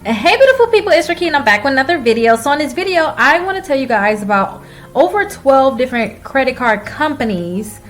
Hey beautiful people, it's Rickita and I'm back with another video. So in this video, I want to tell you guys about over 12 different credit card companies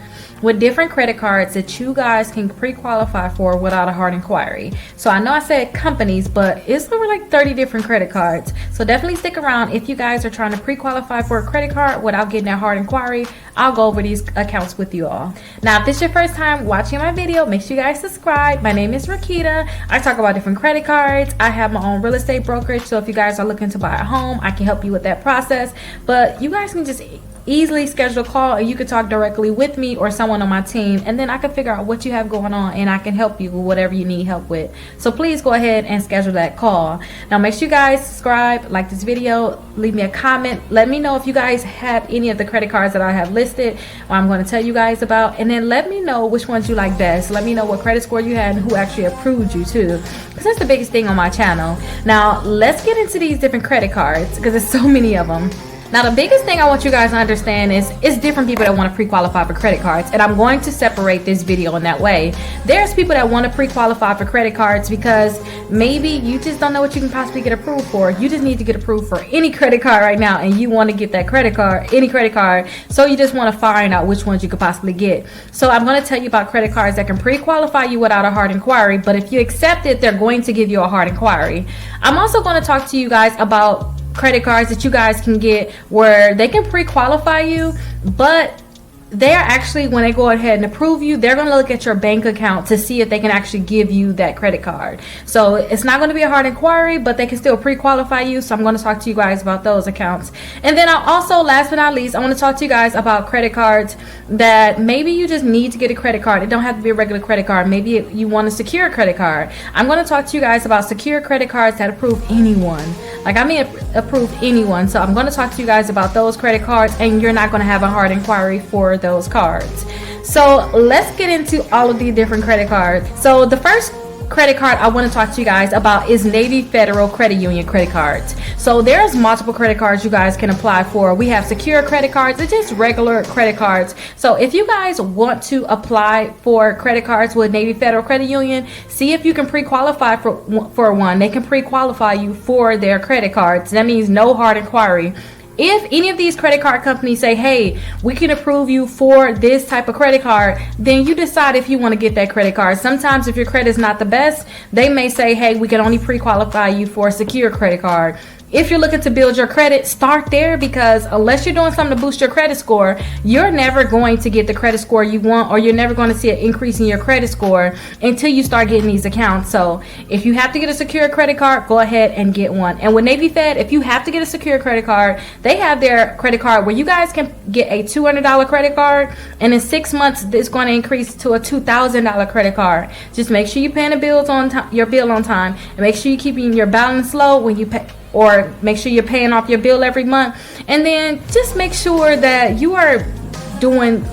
with different credit cards that you guys can pre-qualify for without a hard inquiry. So I know I said companies, but it's over like 30 different credit cards. So definitely stick around if you guys are trying to pre-qualify for a credit card without getting that hard inquiry. I'll go over these accounts with you all. Now, if this is your first time watching my video, make sure you guys subscribe. My name is Rickita. I talk about different credit cards. I have my own real estate brokerage. So if you guys are looking to buy a home, I can help you with that process. But you guys can just easily schedule a call and you can talk directly with me or someone on my team, and then I can figure out what you have going on and I can help you with whatever you need help with. So please go ahead and schedule that call. Now make sure you guys subscribe, like this video, leave me a comment, let me know if you guys have any of the credit cards that I have listed or I'm going to tell you guys about, and then let me know which ones you like best. Let me know what credit score you had and who actually approved you too, because that's the biggest thing on my channel. Now let's get into these different credit cards because there's so many of them. Now the biggest thing I want you guys to understand is it's different people that want to pre-qualify for credit cards, and I'm going to separate this video in that way. There's people that want to pre-qualify for credit cards because maybe you just don't know what you can possibly get approved for. You just need to get approved for any credit card right now and you want to get that credit card, any credit card, so you just want to find out which ones you could possibly get. So I'm going to tell you about credit cards that can pre-qualify you without a hard inquiry, but if you accept it, they're going to give you a hard inquiry. I'm also going to talk to you guys about credit cards that you guys can get where they can pre-qualify you, but they're actually, when they go ahead and approve you, they're going to look at your bank account to see if they can actually give you that credit card. So it's not going to be a hard inquiry, but they can still pre-qualify you. So I'm going to talk to you guys about those accounts. And then I also, last but not least, I want to talk to you guys about credit cards that maybe you just need to get a credit card. It don't have to be a regular credit card. Maybe you want a secure credit card. I'm going to talk to you guys about secure credit cards that approve anyone. Like, I mean approve anyone. So I'm going to talk to you guys about those credit cards, and you're not going to have a hard inquiry for those cards. So let's get into all of these different credit cards. So the first credit card I want to talk to you guys about is Navy Federal Credit Union credit cards. So there's multiple credit cards you guys can apply for. We have secure credit cards and just regular credit cards. So if you guys want to apply for credit cards with Navy Federal Credit Union, see if you can pre-qualify for one. They can pre-qualify you for their credit cards. That means no hard inquiry. If any of these credit card companies say, hey, we can approve you for this type of credit card, then you decide if you want to get that credit card. Sometimes if your credit is not the best, they may say, hey, we can only pre-qualify you for a secure credit card. If you're looking to build your credit, start there, because unless you're doing something to boost your credit score, you're never going to get the credit score you want, or you're never going to see an increase in your credit score until you start getting these accounts. So if you have to get a secure credit card, go ahead and get one. And with Navy Fed, if you have to get a secure credit card, they have their credit card where you guys can get a $200 credit card, and in 6 months it's going to increase to a $2,000 credit card. Just make sure you're paying the bills on time, your bill on time, and make sure you're keeping your balance low when you pay, or make sure you're paying off your bill every month. And then just make sure that you are doing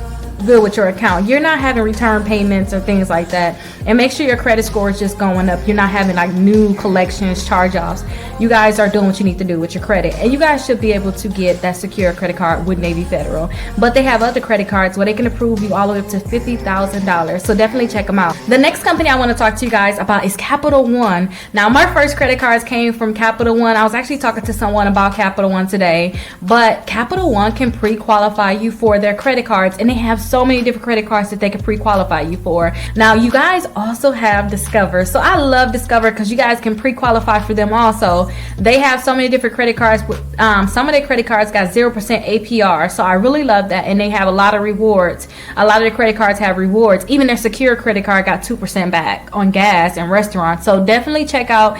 good with your account. You're not having return payments or things like that. And make sure your credit score is just going up. You're not having like new collections, charge-offs. You guys are doing what you need to do with your credit, and you guys should be able to get that secure credit card with Navy Federal. But they have other credit cards where they can approve you all the way up to $50,000. So definitely check them out. The next company I want to talk to you guys about is Capital One. Now my first credit cards came from Capital One. I was actually talking to someone about Capital One today, but Capital One can pre-qualify you for their credit cards, and they have so many different credit cards that they can pre-qualify you for. Now you guys also have Discover. So I love Discover because you guys can pre-qualify for them also. They have so many different credit cards. Some of their credit cards got 0% APR, so I really love that, and they have a lot of rewards. A lot of their credit cards have rewards. Even their secure credit card got 2% back on gas and restaurants. So definitely check out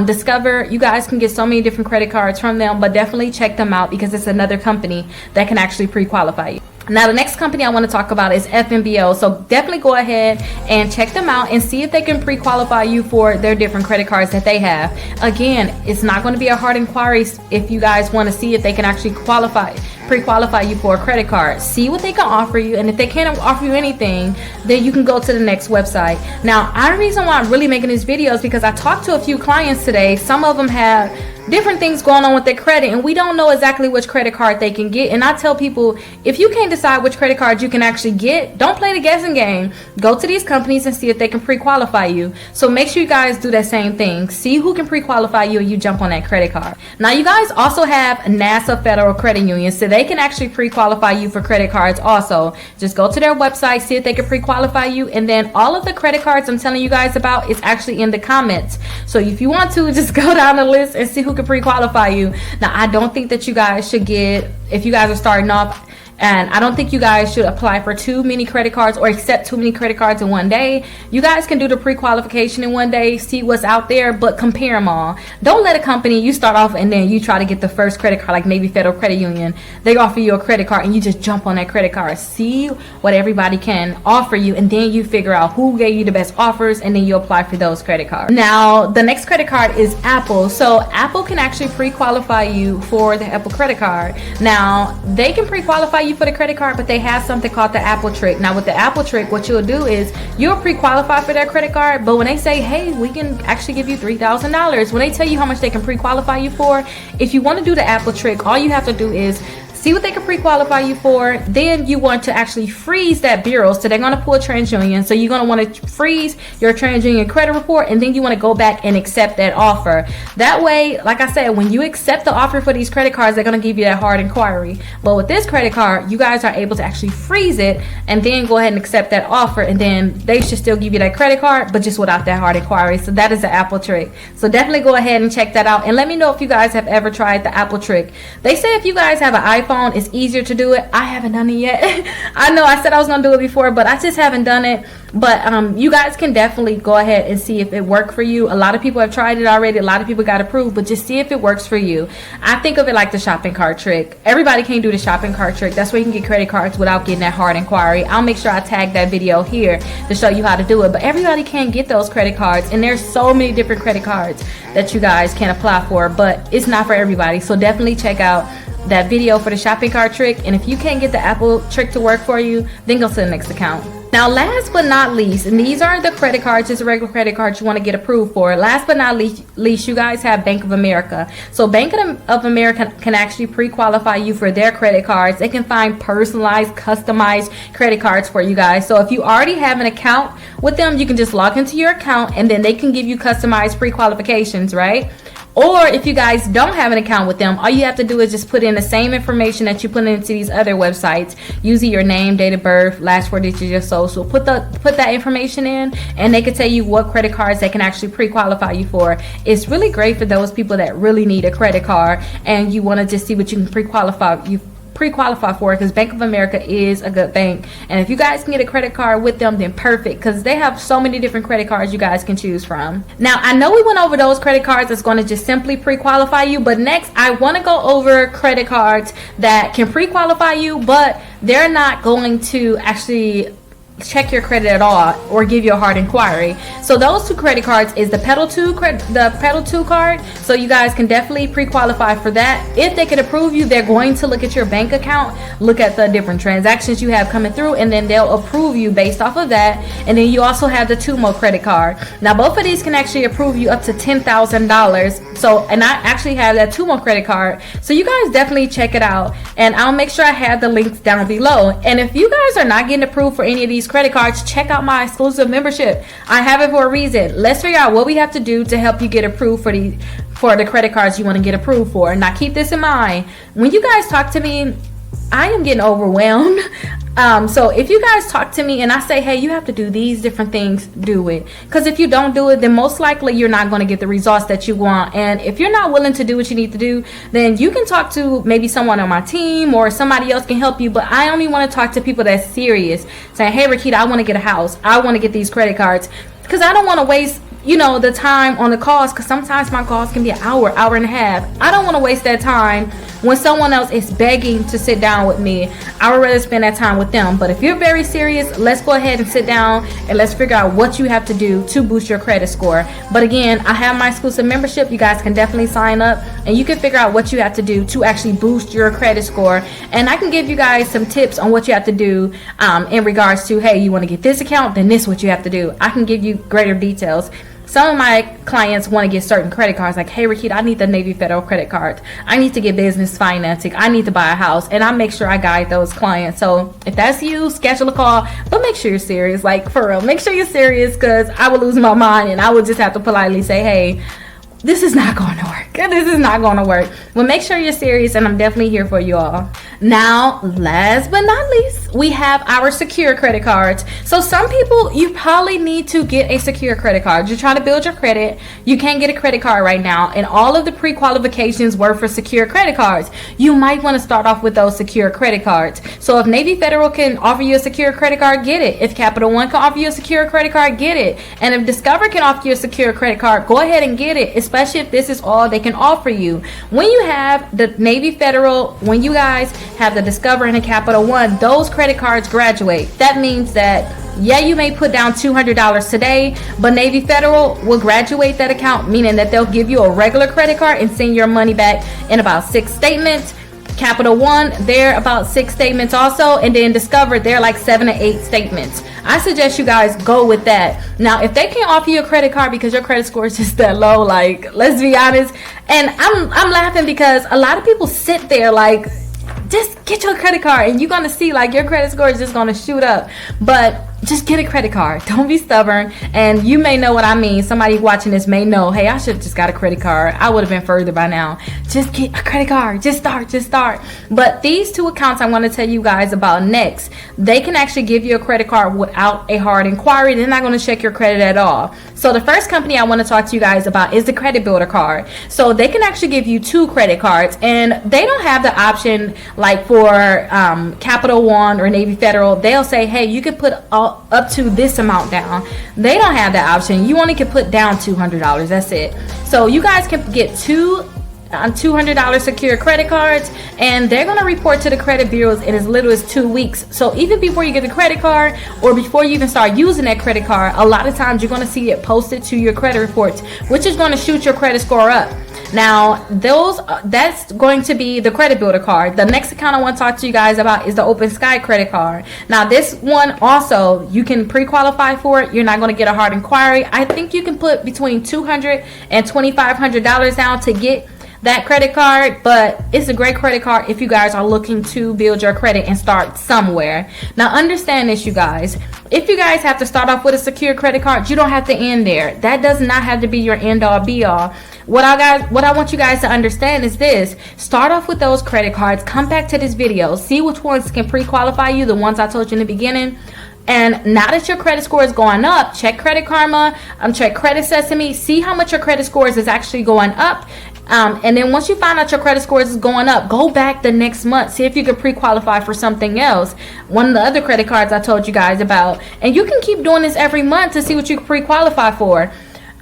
Discover. You guys can get so many different credit cards from them, but definitely check them out because it's another company that can actually pre-qualify you. Now the next company I want to talk about is FNBO. So definitely go ahead and check them out and see if they can pre-qualify you for their different credit cards that they have. Again, it's not going to be a hard inquiry if you guys want to see if they can actually pre-qualify you for a credit card. See what they can offer you, and if they can't offer you anything, then you can go to the next website. Now, the reason why I'm really making this video is because I talked to a few clients today. Some of them have different things going on with their credit, and we don't know exactly which credit card they can get. And I tell people, if you can't decide which credit card you can actually get, don't play the guessing game. Go to these companies and see if they can pre-qualify you. So make sure you guys do that same thing. See who can pre-qualify you and you jump on that credit card. Now you guys also have NASA Federal Credit Union, so they can actually pre-qualify you for credit cards also. Just go to their website, see if they can pre-qualify you, and then all of the credit cards I'm telling you guys about is actually in the comments. So if you want to, just go down the list and see who can pre-qualify you. Now I don't think that you guys should get, if you guys are starting off, and I don't think you guys should apply for too many credit cards or accept too many credit cards in one day. You guys can do the pre-qualification in one day, see what's out there, but compare them all. Don't let a company, you start off and then you try to get the first credit card, like maybe Federal Credit Union. They offer you a credit card and you just jump on that credit card. See what everybody can offer you, and then you figure out who gave you the best offers, and then you apply for those credit cards. Now, the next credit card is Apple. So Apple can actually pre-qualify you for the Apple credit card. Now, they can pre-qualify you for the credit card, but they have something called the Apple trick. Now with the Apple trick, what you'll do is you'll pre-qualify for their credit card, but when they say, hey, we can actually give you $3,000, when they tell you how much they can pre-qualify you for, if you want to do the Apple trick, all you have to do is see what they can pre-qualify you for. Then you want to actually freeze that bureau. So they're going to pull a TransUnion. So you're going to want to freeze your TransUnion credit report, and then you want to go back and accept that offer. That way, like I said, when you accept the offer for these credit cards, they're going to give you that hard inquiry. But with this credit card, you guys are able to actually freeze it and then go ahead and accept that offer, and then they should still give you that credit card, but just without that hard inquiry. So that is the Apple trick. So definitely go ahead and check that out, and let me know if you guys have ever tried the Apple trick. They say if you guys have an iPhone, it's easier to do it. I haven't done it yet. I know I said I was gonna do it before, but I just haven't done it. But you guys can definitely go ahead and see if it worked for you. A lot of people have tried it already. A lot of people got approved, but just see if it works for you. I think of it like the shopping cart trick. Everybody can't do the shopping cart trick. That's where you can get credit cards without getting that hard inquiry. I'll make sure I tag that video here to show you how to do it. But everybody can't get those credit cards, and there's so many different credit cards that you guys can apply for, but it's not for everybody. So definitely check out that video for the shopping cart trick, and if you can't get the Apple trick to work for you, then go to the next account. Now last but not least, and these are the credit cards, just regular credit cards you want to get approved for. Last but not least, you guys have Bank of America. So Bank of America can actually pre-qualify you for their credit cards. They can find personalized, customized credit cards for you guys. So if you already have an account with them, you can just log into your account, and then they can give you customized pre-qualifications, right? Or if you guys don't have an account with them, all you have to do is just put in the same information that you put into these other websites, using your name, date of birth, last 4 digits of your social. Put that information in, and they can tell you what credit cards they can actually pre-qualify you for. It's really great for those people that really need a credit card and you want to just see what you can pre-qualify for, because Bank of America is a good bank. And if you guys can get a credit card with them, then perfect, because they have so many different credit cards you guys can choose from. Now I know we went over those credit cards that's going to just simply pre-qualify you, but next I want to go over credit cards that can pre-qualify you, but they're not going to actually check your credit at all or give you a hard inquiry. So those two credit cards is the Pedal 2 card. So you guys can definitely pre-qualify for that. If they can approve you, they're going to look at your bank account, look at the different transactions you have coming through, and then they'll approve you based off of that. And then you also have the Tumo credit card. Now both of these can actually approve you up to $10,000. So, and I actually have that Tumo credit card. So you guys definitely check it out, and I'll make sure I have the links down below. And if you guys are not getting approved for any of these credit cards, check out my exclusive membership. I have it for a reason. Let's figure out what we have to do to help you get approved for the credit cards you want to get approved for. Now keep this in mind. When you guys talk to me, I am getting overwhelmed. So if you guys talk to me and I say, hey, you have to do these different things, do it. Because if you don't do it, then most likely you're not going to get the results that you want. And if you're not willing to do what you need to do, then you can talk to maybe someone on my team, or somebody else can help you. But I only want to talk to people that's serious, saying, hey, Rickita, I want to get a house, I want to get these credit cards, because I don't want to waste the time on the calls, because sometimes my calls can be an hour and a half. I don't want to waste that time when someone else is begging to sit down with me. I would rather spend that time with them. But if you're very serious, let's go ahead and sit down and let's figure out what you have to do to boost your credit score. But again, I have my exclusive membership. You guys can definitely sign up, and you can figure out what you have to do to actually boost your credit score. And I can give you guys some tips on what you have to do in regards to, hey, you want to get this account, then this is what you have to do. I can give you greater details. some of my clients want to get certain credit cards, like, hey Rickita, I need the Navy Federal credit card, I need to get business financing, I need to buy a house, and I make sure I guide those clients. So if that's you, schedule a call, but make sure you're serious, like for real, make sure you're serious, because I would lose my mind and I would just have to politely say, hey, this is not going to work. This is not going to work. Well, make sure you're serious, and I'm definitely here for you all. Now, last but not least, we have our secure credit cards. So some people, you probably need to get a secure credit card. You're trying to build your credit. You can't get a credit card right now, and all of the pre-qualifications were for secure credit cards. You might want to start off with those secure credit cards. So if Navy Federal can offer you a secure credit card, get it. If Capital One can offer you a secure credit card, get it. And if Discover can offer you a secure credit card, go ahead and get it, especially if this is all they can offer you. When you have the Navy Federal, when you guys have the Discover and the Capital One, those credit cards graduate. That means that, yeah, you may put down $200 today, but Navy Federal will graduate that account, meaning that they'll give you a regular credit card and send your money back in about 6 statements. Capital One, they're about 6 statements also, and then Discover, they're like 7 to 8 statements. I suggest you guys go with that. Now, if they can't offer you a credit card because your credit score is just that low, like, let's be honest, and I'm laughing because a lot of people sit there like, just get your credit card and you're gonna see like your credit score is just gonna shoot up. But just get a credit card. Don't be stubborn. And you may know what I mean. Somebody watching this may know, hey, I should have just got a credit card. I would have been further by now. Just get a credit card. Just start. But these 2 accounts I want to tell you guys about next, they can actually give you a credit card without a hard inquiry. They're not going to check your credit at all. So the first company I want to talk to you guys about is the Credit Builder card. So they can actually give you 2 credit cards, and they don't have the option like for Capital One or Navy Federal. They'll say, hey, you can put up to this amount down. They don't have that option. You only can put down $200. That's it. So you guys can get 2 $200 secure credit cards, and they're going to report to the credit bureaus in as little as 2 weeks. So even before you get the credit card, or before you even start using that credit card, a lot of times you're going to see it posted to your credit reports, which is going to shoot your credit score up. Now, that's going to be the Credit Builder card. The next account I want to talk to you guys about is the Open Sky credit card. Now, this one also, you can pre-qualify for it. You're not going to get a hard inquiry. I think you can put between $200 and $2,500 down to get that credit card, but it's a great credit card if you guys are looking to build your credit and start somewhere. Now, understand this, you guys. If you guys have to start off with a secure credit card, you don't have to end there. That does not have to be your end all be all. What I want you guys to understand is this: start off with those credit cards, come back to this video, see which ones can pre-qualify you, the ones I told you in the beginning. And now that your credit score is going up, check Credit Karma, check Credit Sesame, see how much your credit scores is actually going up. And then once you find out your credit scores is going up, go back the next month, see if you can pre-qualify for something else, one of the other credit cards I told you guys about. And you can keep doing this every month to see what you can pre-qualify for.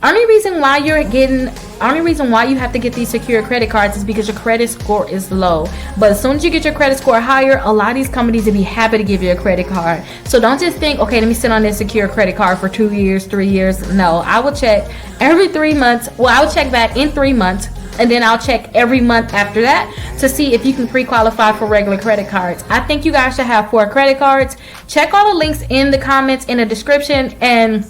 Only reason why you have to get these secure credit cards is because your credit score is low. But as soon as you get your credit score higher, a lot of these companies will be happy to give you a credit card. So don't just think, okay, let me sit on this secure credit card for 2 years, 3 years. No, I will check every 3 months. Well, I will check back in 3 months, and then I'll check every month after that to see if you can pre-qualify for regular credit cards. I think you guys should have 4 credit cards. Check all the links in the comments, in the description, and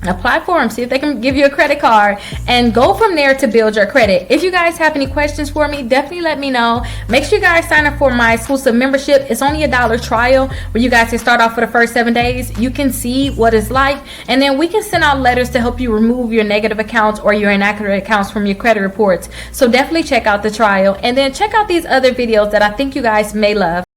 apply for them, see if they can give you a credit card, and go from there to build your credit. If you guys have any questions for me, definitely let me know. Make sure you guys sign up for my exclusive membership. It's only $1 trial where you guys can start off for the first 7 days. You can see what it's like, and then we can send out letters to help you remove your negative accounts or your inaccurate accounts from your credit reports. So definitely check out the trial, and then check out these other videos that I think you guys may love.